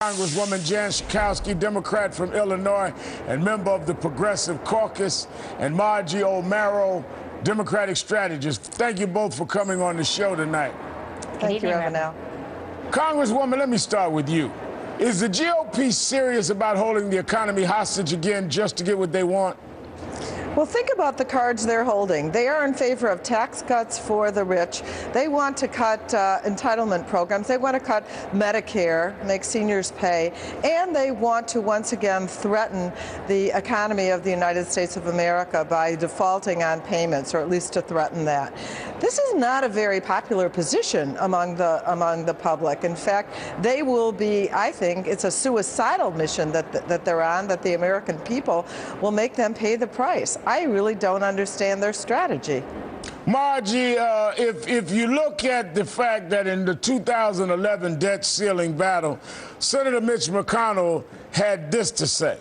Congresswoman Jan Schakowsky, Democrat from Illinois and member of the Progressive Caucus, and Margie Omero, Democratic strategist. Thank you both for coming on the show tonight. Thank you, Ravenel. Congresswoman, let me start with you. Is the GOP serious about holding the economy hostage again just to get what they want? Well, think about the cards they're holding. They are in favor of tax cuts for the rich. They want to cut entitlement programs. They want to cut Medicare, make seniors pay, and they want to once again threaten the economy of the United States of America by defaulting on payments, or at least to threaten that. This is not a very popular position among the public. In fact, they will be, I think, it's a suicidal mission that they're on, that the American people will make them pay the price. I really don't understand their strategy. Margie, if you look at the fact that in the 2011 debt ceiling battle, Senator Mitch McConnell had this to say.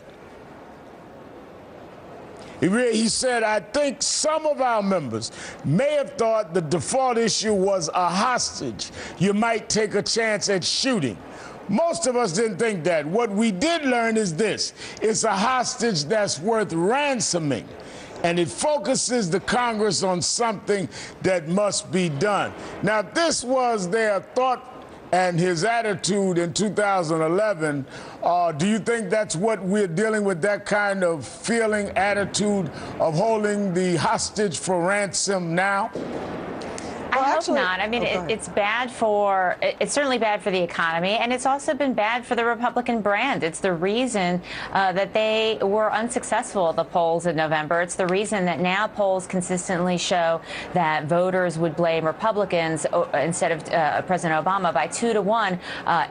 He said, I think some of our members may have thought the default issue was a hostage. You might take a chance at shooting. Most of us didn't think that. What we did learn is this. It's a hostage that's worth ransoming. And it focuses the Congress on something that must be done. Now, if this was their thought and his attitude in 2011, do you think that's what we're dealing with, that kind of feeling, attitude of holding the hostage for ransom now? I hope not. I mean, it's certainly bad for the economy, and it's also been bad for the Republican brand. It's the reason that they were unsuccessful at the polls in November. It's the reason that now polls consistently show that voters would blame Republicans instead of President Obama by 2-1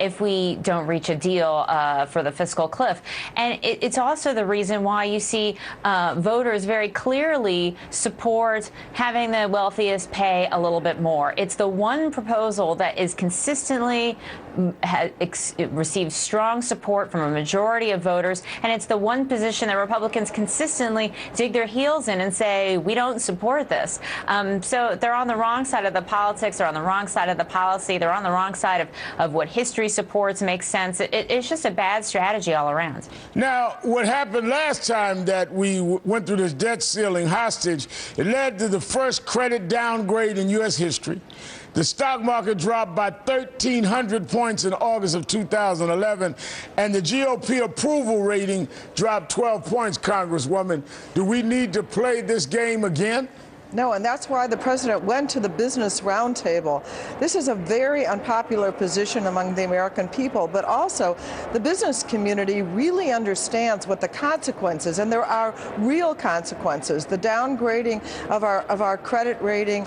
if we don't reach a deal for the fiscal cliff. And it's also the reason why you see voters very clearly support having the wealthiest pay a little bit more. It's the one proposal that is consistently received strong support from a majority of voters, and it's the one position that Republicans consistently dig their heels in and say, we don't support this. So they're on the wrong side of the politics, they're on the wrong side of the policy, they're on the wrong side of what history supports makes sense. It's just a bad strategy all around. Now, what happened last time that we went through this debt ceiling hostage, it led to the first credit downgrade in U.S. history. The stock market dropped by 1,300 points in August of 2011, and the GOP approval rating dropped 12 points, Congresswoman. Do we need to play this game again? No, and that's why the president went to the business roundtable. This is a very unpopular position among the American people, but also the business community really understands what the consequences, and there are real consequences. The downgrading of our credit rating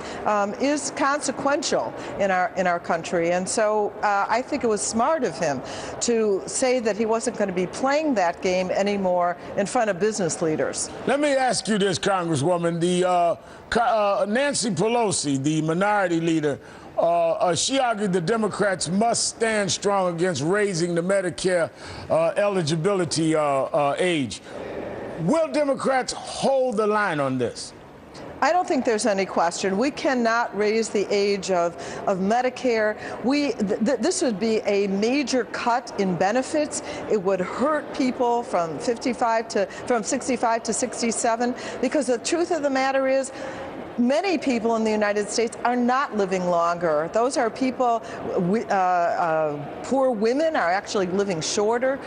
is consequential in our country, and so I think it was smart of him to say that he wasn't going to be playing that game anymore in front of business leaders. Let me ask you this, Congresswoman. Nancy Pelosi, the minority leader, she argued the Democrats must stand strong against raising the Medicare eligibility age. Will Democrats hold the line on this? I don't think there's any question. We cannot raise the age of Medicare. This would be a major cut in benefits. It would hurt people from 65 to 67, because the truth of the matter is, many people in the United States are not living longer. Those are people, poor women are actually living shorter.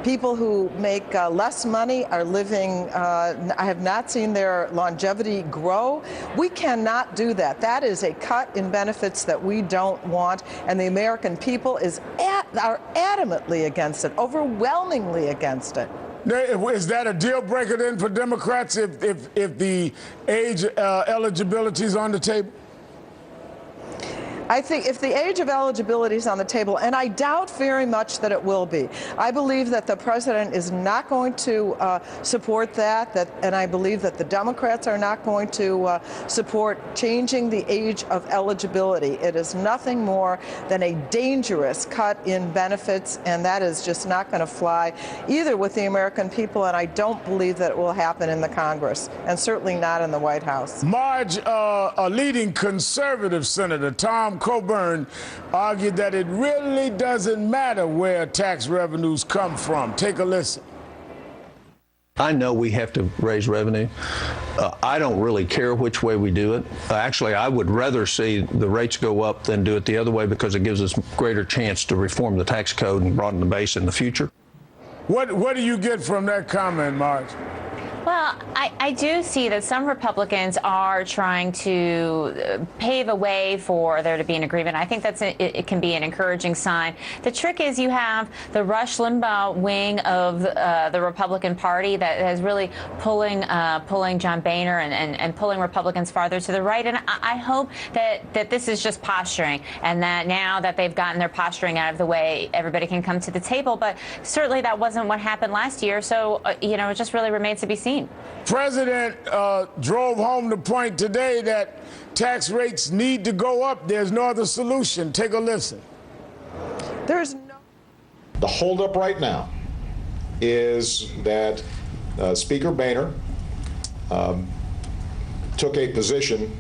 People who make less money are living, I have not seen their longevity grow. We cannot do that. That is a cut in benefits that we don't want, and the American people are adamantly against it, overwhelmingly against it. Is that a deal breaker then for Democrats if the age eligibility is on the table? I think if the age of eligibility is on the table, and I doubt very much that it will be, I believe that the president is not going to support that, and I believe that the Democrats are not going to support changing the age of eligibility. It is nothing more than a dangerous cut in benefits, and that is just not going to fly either with the American people, and I don't believe that it will happen in the Congress, and certainly not in the White House. Marge, a leading conservative senator, Tom Tom Coburn argued that it really doesn't matter where tax revenues come from. Take a listen. I know we have to raise revenue. I don't really care which way we do it. Actually, I would rather see the rates go up than do it the other way because it gives us greater chance to reform the tax code and broaden the base in the future. What do you get from that comment, Marge? Well, I do see that some Republicans are trying to pave a way for there to be an agreement. I think it can be an encouraging sign. The trick is you have the Rush Limbaugh wing of the Republican Party that is really pulling John Boehner and pulling Republicans farther to the right. And I hope that this is just posturing, and that now that they've gotten their posturing out of the way, everybody can come to the table. But certainly that wasn't what happened last year. So, it just really remains to be seen. President drove home the point today that tax rates need to go up. There's no other solution. Take a listen. The holdup right now is that Speaker Boehner took a position,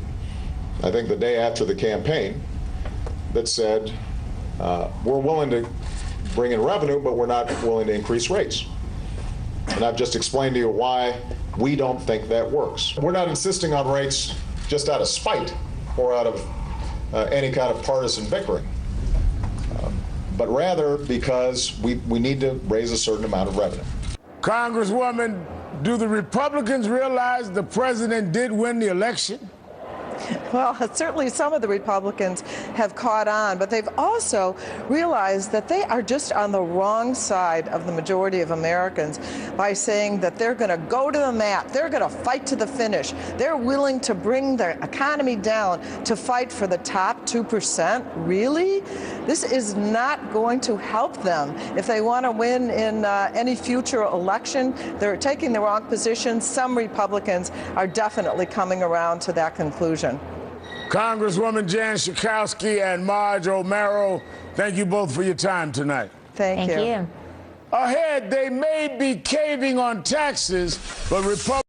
I think the day after the campaign, that said, we're willing to bring in revenue, but we're not willing to increase rates. And I've just explained to you why we don't think that works. We're not insisting on rates just out of spite or out of any kind of partisan bickering, but rather because we need to raise a certain amount of revenue. Congresswoman, do the Republicans realize the president did win the election? Well, certainly some of the Republicans have caught on, but they've also realized that they are just on the wrong side of the majority of Americans by saying that they're going to go to the mat, they're going to fight to the finish, they're willing to bring their economy down to fight for the top 2%. Really? This is not going to help them. If they want to win in any future election, they're taking the wrong position. Some Republicans are definitely coming around to that conclusion. Congresswoman Jan Schakowsky and Margie Omero, thank you both for your time tonight. Thank you. Ahead, they may be caving on taxes, but Republicans